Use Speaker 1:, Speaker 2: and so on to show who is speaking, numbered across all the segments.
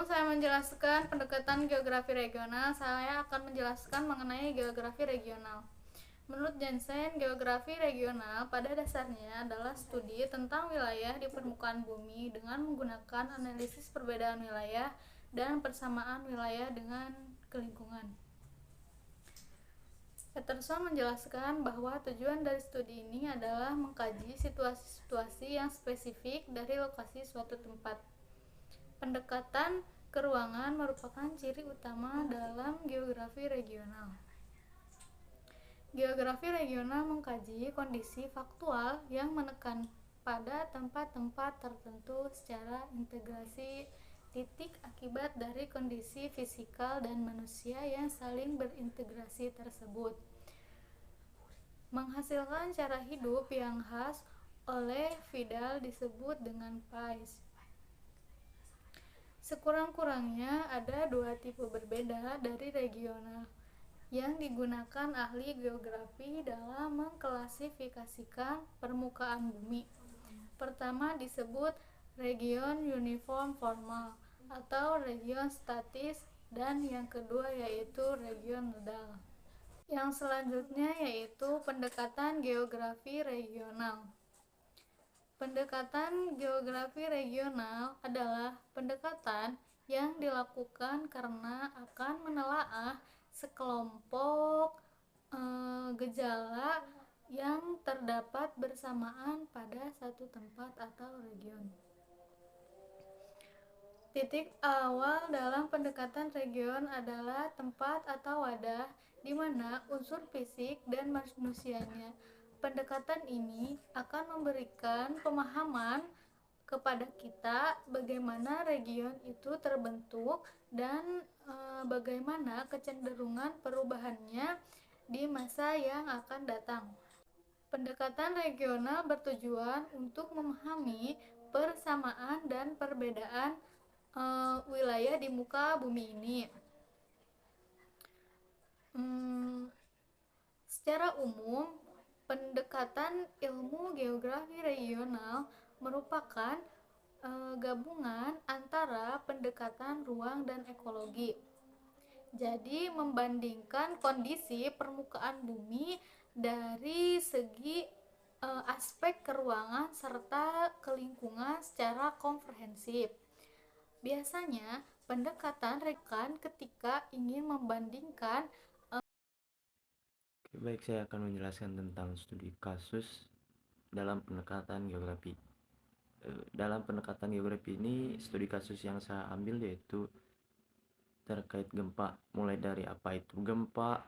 Speaker 1: saya menjelaskan pendekatan geografi regional, saya akan menjelaskan mengenai geografi regional. Menurut Jensen, geografi regional pada dasarnya adalah studi tentang wilayah di permukaan bumi dengan menggunakan analisis perbedaan wilayah dan persamaan wilayah dengan lingkungan. Peterson menjelaskan bahwa tujuan dari studi ini adalah mengkaji situasi-situasi yang spesifik dari lokasi suatu tempat. Pendekatan keruangan merupakan ciri utama dalam geografi regional. Geografi regional mengkaji kondisi faktual yang menekan pada tempat-tempat tertentu secara integrasi titik akibat dari kondisi fisikal dan manusia yang saling berintegrasi tersebut, menghasilkan cara hidup yang khas. Oleh Vidal disebut dengan PAIS. Sekurang-kurangnya ada dua tipe berbeda dari regional yang digunakan ahli geografi dalam mengklasifikasikan permukaan bumi. Pertama disebut region uniform formal atau region statis, dan yang kedua yaitu region nodal. Yang selanjutnya yaitu pendekatan geografi regional. Pendekatan geografi regional adalah pendekatan yang dilakukan karena akan menelaah sekelompok gejala yang terdapat bersamaan pada satu tempat atau region. Titik awal dalam pendekatan region adalah tempat atau wadah di mana unsur fisik dan manusianya. Pendekatan ini akan memberikan pemahaman kepada kita bagaimana region itu terbentuk dan bagaimana kecenderungan perubahannya di masa yang akan datang. Pendekatan regional bertujuan untuk memahami persamaan dan perbedaan wilayah di muka bumi ini. Secara umum, pendekatan ilmu geografi regional merupakan gabungan antara pendekatan ruang dan ekologi. Jadi membandingkan kondisi permukaan bumi dari segi aspek keruangan serta kelingkungan secara komprehensif. Biasanya pendekatan rekan ketika ingin membandingkan.
Speaker 2: Baik, saya akan menjelaskan tentang studi kasus dalam pendekatan geografi. Dalam pendekatan geografi ini, studi kasus yang saya ambil yaitu terkait gempa, mulai dari apa itu gempa,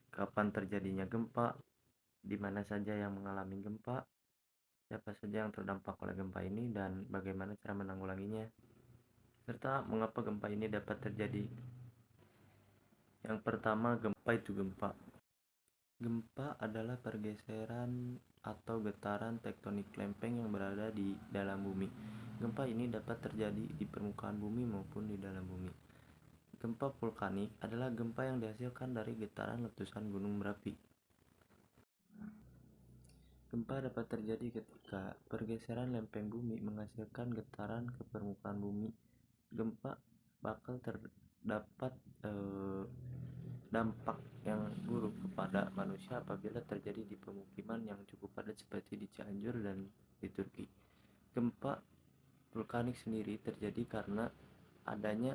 Speaker 2: kapan terjadinya gempa, di mana saja yang mengalami gempa, siapa saja yang terdampak oleh gempa ini, dan bagaimana cara menanggulanginya, serta mengapa gempa ini dapat terjadi. Yang pertama, gempa itu gempa. Gempa adalah pergeseran atau getaran tektonik lempeng yang berada di dalam bumi. Gempa ini dapat terjadi di permukaan bumi maupun di dalam bumi. Gempa vulkanik adalah gempa yang dihasilkan dari getaran letusan gunung berapi. Gempa dapat terjadi ketika pergeseran lempeng bumi menghasilkan getaran ke permukaan bumi. Gempa bakal terdapat dampak yang buruk kepada manusia apabila terjadi di pemukiman yang cukup padat seperti di Cianjur dan di Turki. Gempa vulkanik sendiri terjadi karena adanya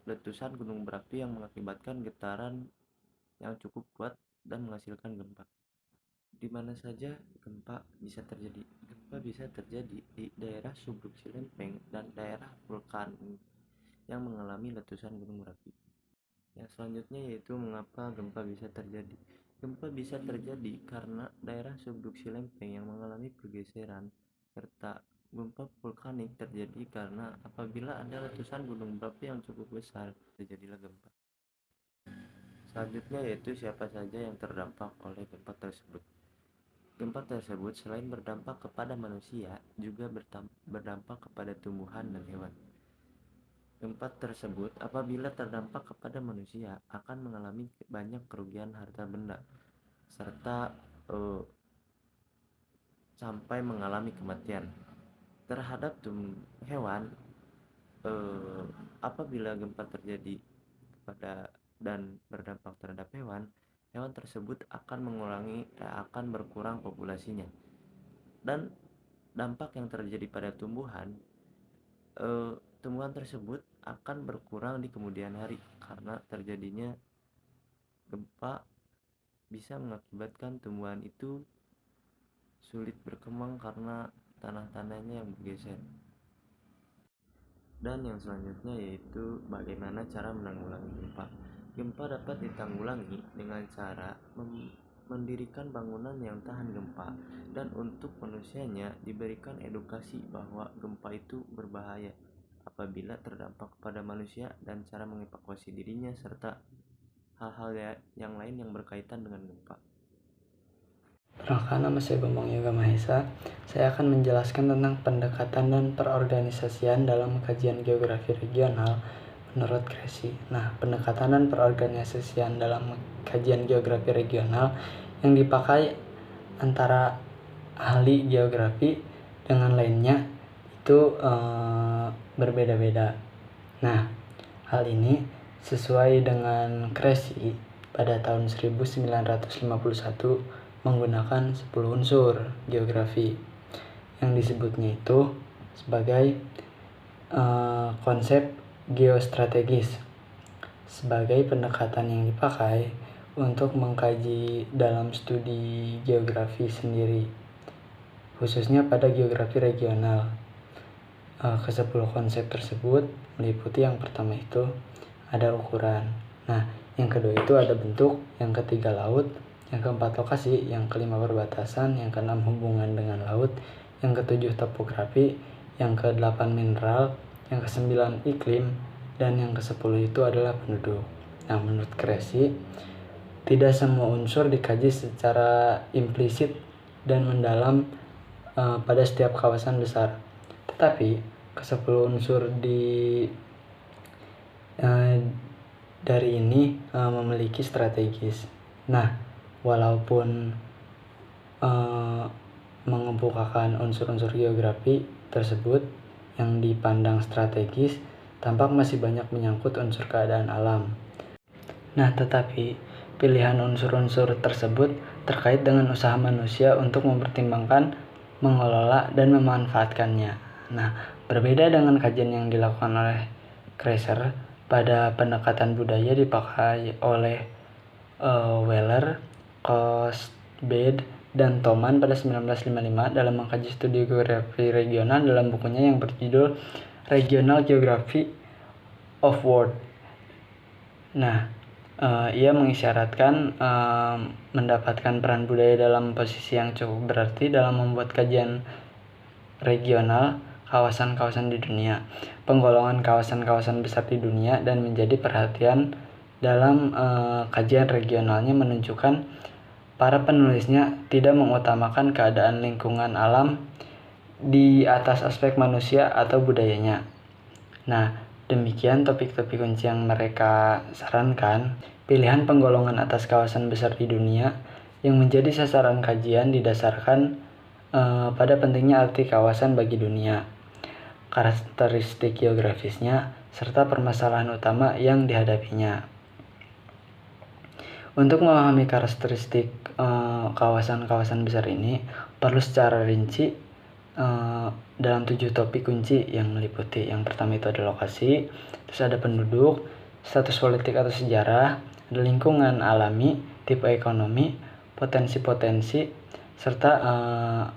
Speaker 2: letusan gunung berapi yang mengakibatkan getaran yang cukup kuat dan menghasilkan gempa. Di mana saja gempa bisa terjadi? Gempa bisa terjadi di daerah subduksi lempeng dan daerah vulkanik yang mengalami letusan gunung berapi. Yang selanjutnya yaitu mengapa gempa bisa terjadi. Gempa bisa terjadi karena daerah subduksi lempeng yang mengalami pergeseran, serta gempa vulkanik terjadi karena apabila ada letusan gunung berapi yang cukup besar, terjadilah gempa. Selanjutnya yaitu siapa saja yang terdampak oleh gempa tersebut. Gempa tersebut selain berdampak kepada manusia, juga berdampak kepada tumbuhan dan hewan. Gempa tersebut apabila terdampak kepada manusia akan mengalami banyak kerugian harta benda serta sampai mengalami kematian. Terhadap hewan, eh, apabila gempa terjadi pada dan berdampak terhadap hewan, hewan tersebut akan berkurang populasinya. Dan dampak yang terjadi pada tumbuhan, tumbuhan tersebut akan berkurang di kemudian hari karena terjadinya gempa bisa mengakibatkan tumbuhan itu sulit berkembang karena tanah-tanahnya yang bergeser. Dan yang selanjutnya yaitu bagaimana cara menanggulangi gempa. Gempa dapat ditanggulangi dengan cara mendirikan bangunan yang tahan gempa, dan untuk manusianya diberikan edukasi bahwa gempa itu berbahaya apabila terdampak kepada manusia dan cara mengevakuasi dirinya serta hal-hal yang lain yang berkaitan dengan gempa.
Speaker 3: Perkenalkan, nama saya Bambang Yoga Mahesa. Saya akan menjelaskan tentang pendekatan dan perorganisasian dalam kajian geografi regional menurut Kresi. Nah, pendekatan dan perorganisasian dalam kajian geografi regional yang dipakai antara ahli geografi dengan lainnya itu berbeda-beda. Nah, hal ini sesuai dengan Kresi pada tahun 1951 menggunakan 10 unsur geografi yang disebutnya itu sebagai konsep geostrategis sebagai pendekatan yang dipakai untuk mengkaji dalam studi geografi sendiri, khususnya pada geografi regional. Ke-10 konsep tersebut meliputi yang pertama itu ada ukuran. Nah, yang kedua itu ada bentuk, yang ketiga laut, yang keempat lokasi, yang kelima perbatasan, yang keenam hubungan dengan laut, yang ketujuh topografi, yang kedelapan mineral, yang kesembilan iklim, dan yang ke-10 itu adalah penduduk. Nah, menurut Kresi, tidak semua unsur dikaji secara implisit dan mendalam pada setiap kawasan besar, tetapi ke-10 unsur dari ini memiliki strategis. Nah, walaupun mengemukakan unsur-unsur geografi tersebut yang dipandang strategis, tampak masih banyak menyangkut unsur keadaan alam. Nah, tetapi pilihan unsur-unsur tersebut terkait dengan usaha manusia untuk mempertimbangkan, mengelola, dan memanfaatkannya. Nah, berbeda dengan kajian yang dilakukan oleh Kreiser, pada pendekatan budaya dipakai oleh Weller, Cosbade, dan Thoman pada 1955 dalam mengkaji studi geografi regional dalam bukunya yang berjudul Regional Geography of World. Nah, ia mengisyaratkan mendapatkan peran budaya dalam posisi yang cukup berarti dalam membuat kajian regional kawasan-kawasan di dunia, penggolongan kawasan-kawasan besar di dunia, dan menjadi perhatian dalam kajian regionalnya menunjukkan para penulisnya tidak mengutamakan keadaan lingkungan alam di atas aspek manusia atau budayanya. Nah, demikian topik-topik kunci yang mereka sarankan. Pilihan penggolongan atas kawasan besar di dunia yang menjadi sasaran kajian didasarkan pada pentingnya arti kawasan bagi dunia, karakteristik geografisnya, serta permasalahan utama yang dihadapinya. Untuk memahami karakteristik kawasan-kawasan besar ini perlu secara rinci dalam 7 topik kunci yang meliputi. Yang pertama itu ada lokasi, terus ada penduduk, status politik atau sejarah, ada lingkungan alami, tipe ekonomi, potensi-potensi, serta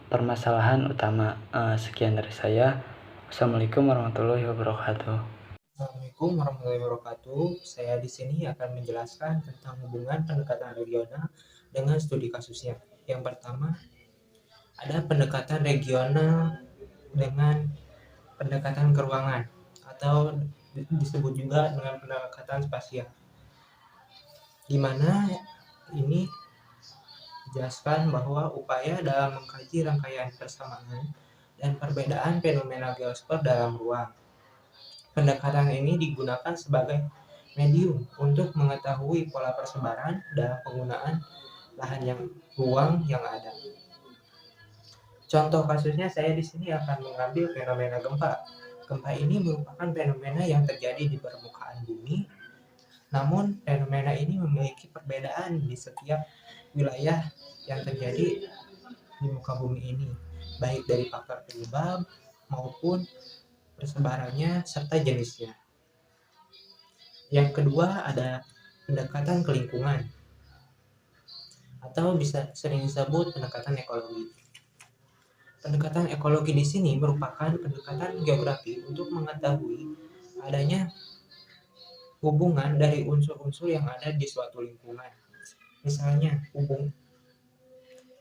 Speaker 3: permasalahan utama. Sekian dari saya. Wassalamualaikum warahmatullahi wabarakatuh.
Speaker 4: Assalamualaikum warahmatullahi wabarakatuh. Saya di sini akan menjelaskan tentang hubungan pendekatan regional dengan studi kasusnya. Yang pertama, ada pendekatan regional dengan pendekatan keruangan atau disebut juga dengan pendekatan spasial, di mana ini dijelaskan bahwa upaya dalam mengkaji rangkaian persamaan dan perbedaan fenomena geosfer dalam ruang. Pendekatan ini digunakan sebagai medium untuk mengetahui pola persebaran dan penggunaan lahan ruang yang ada. Contoh kasusnya saya di sini akan mengambil fenomena gempa. Gempa ini merupakan fenomena yang terjadi di permukaan bumi, namun fenomena ini memiliki perbedaan di setiap wilayah yang terjadi di muka bumi ini, baik dari faktor penyebab maupun persebarannya serta jenisnya. Yang kedua ada pendekatan ke lingkungan atau bisa sering disebut pendekatan ekologi. Pendekatan ekologi di sini merupakan pendekatan geografi untuk mengetahui adanya hubungan dari unsur-unsur yang ada di suatu lingkungan. Misalnya,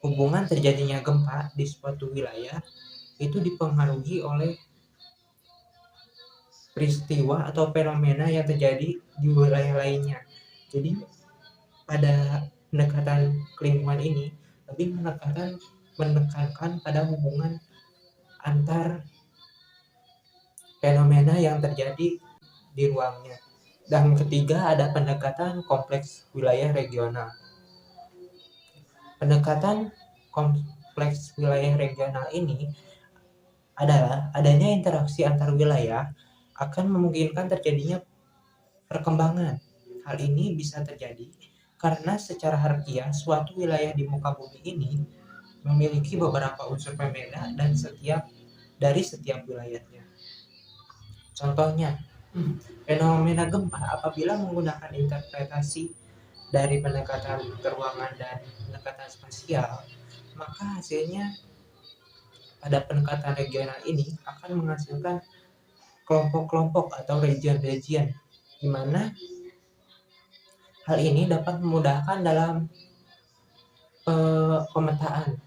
Speaker 4: hubungan terjadinya gempa di suatu wilayah itu dipengaruhi oleh peristiwa atau fenomena yang terjadi di wilayah lainnya. Jadi pada pendekatan lingkungan ini lebih menekankan pada hubungan antar fenomena yang terjadi di ruangnya. Dan ketiga ada pendekatan kompleks wilayah regional. Pendekatan kompleks wilayah regional ini adalah adanya interaksi antar wilayah akan memungkinkan terjadinya perkembangan. Hal ini bisa terjadi karena secara harfiah suatu wilayah di muka bumi ini memiliki beberapa unsur pembeda dan dari setiap wilayahnya. Contohnya, fenomena gempa apabila menggunakan interpretasi dari pendekatan keruangan dan pendekatan spasial, maka hasilnya pada pendekatan regional ini akan menghasilkan kelompok-kelompok atau region-region, di mana hal ini dapat memudahkan dalam pemetaan.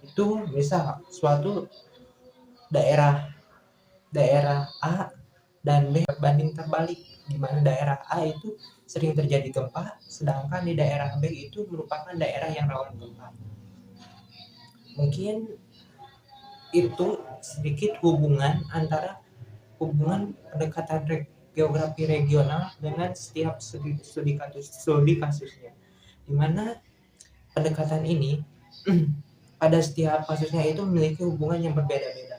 Speaker 4: Itu misal suatu daerah A dan B berbanding terbalik, di mana daerah A itu sering terjadi gempa, sedangkan di daerah B itu merupakan daerah yang rawan gempa. Mungkin itu sedikit hubungan antara pendekatan geografi regional dengan setiap studi kasusnya, di mana pendekatan ini pada setiap kasusnya itu memiliki hubungan yang berbeda-beda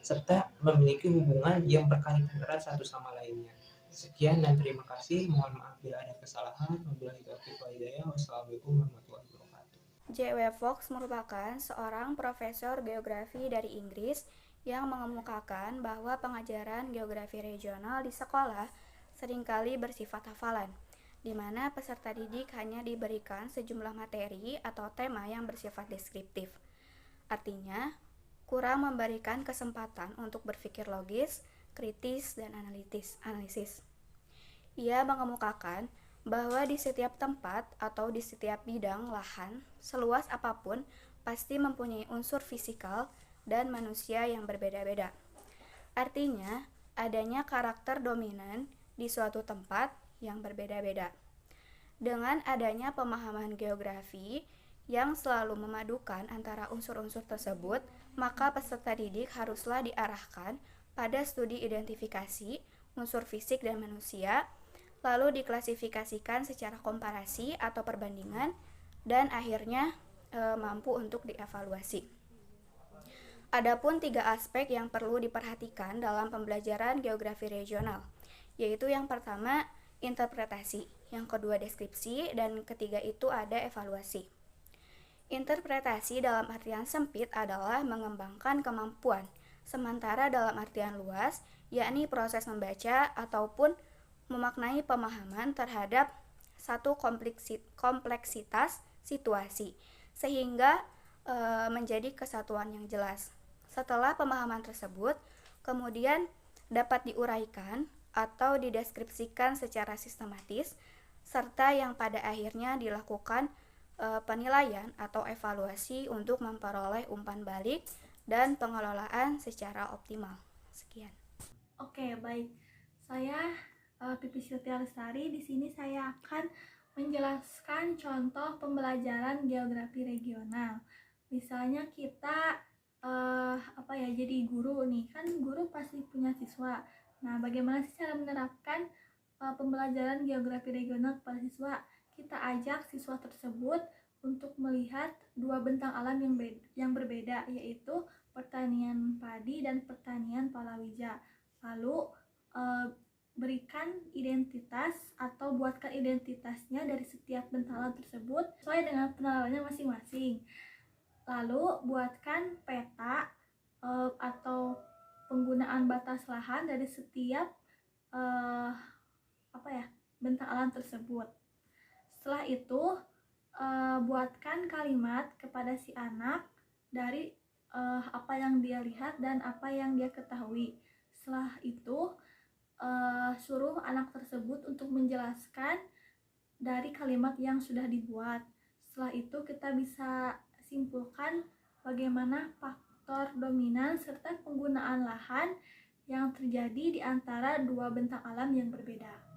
Speaker 4: serta memiliki hubungan yang berkaitan erat satu sama lainnya. Sekian dan terima kasih. Mohon maaf bila ada kesalahan. Wabillahi taufiq wal hidayah. Wassalamualaikum warahmatullahi wabarakatuh.
Speaker 5: J.W. Fox merupakan seorang profesor geografi dari Inggris yang mengemukakan bahwa pengajaran geografi regional di sekolah seringkali bersifat hafalan, di mana peserta didik hanya diberikan sejumlah materi atau tema yang bersifat deskriptif. Artinya, kurang memberikan kesempatan untuk berpikir logis, kritis, dan analisis. Ia mengemukakan bahwa di setiap tempat atau di setiap bidang lahan, seluas apapun, pasti mempunyai unsur fisikal dan manusia yang berbeda-beda. Artinya, adanya karakter dominan di suatu tempat yang berbeda-beda. Dengan adanya pemahaman geografi yang selalu memadukan antara unsur-unsur tersebut, maka peserta didik haruslah diarahkan pada studi identifikasi unsur fisik dan manusia, lalu diklasifikasikan secara komparasi atau perbandingan, dan akhirnya mampu untuk dievaluasi. Adapun 3 aspek yang perlu diperhatikan dalam pembelajaran geografi regional, yaitu yang pertama interpretasi, yang kedua deskripsi, dan ketiga itu ada evaluasi. Interpretasi dalam artian sempit adalah mengembangkan kemampuan, sementara dalam artian luas, yakni proses membaca ataupun memaknai pemahaman terhadap satu kompleksitas situasi, sehingga menjadi kesatuan yang jelas. Setelah pemahaman tersebut, kemudian dapat diuraikan atau dideskripsikan secara sistematis, serta yang pada akhirnya dilakukan penilaian atau evaluasi untuk memperoleh umpan balik dan pengelolaan secara optimal. Sekian.
Speaker 6: Oke, baik. Saya Pipi Sylvia Lestari. Di sini saya akan menjelaskan contoh pembelajaran geografi regional. Misalnya kita jadi guru nih, kan guru pasti punya siswa. Nah, bagaimana sih cara menerapkan pembelajaran geografi regional kepada siswa? Kita ajak siswa tersebut untuk melihat 2 bentang alam yang berbeda, yaitu pertanian padi dan pertanian palawija. Lalu berikan identitas atau buatkan identitasnya dari setiap bentang alam tersebut sesuai dengan penerawannya masing-masing. Lalu buatkan peta atau penggunaan batas lahan dari setiap bentang alam tersebut. Setelah itu buatkan kalimat kepada si anak dari apa yang dia lihat dan apa yang dia ketahui. Setelah itu suruh anak tersebut untuk menjelaskan dari kalimat yang sudah dibuat. Setelah itu kita bisa simpulkan bagaimana faktor dominan serta penggunaan lahan yang terjadi di antara dua bentang alam yang berbeda.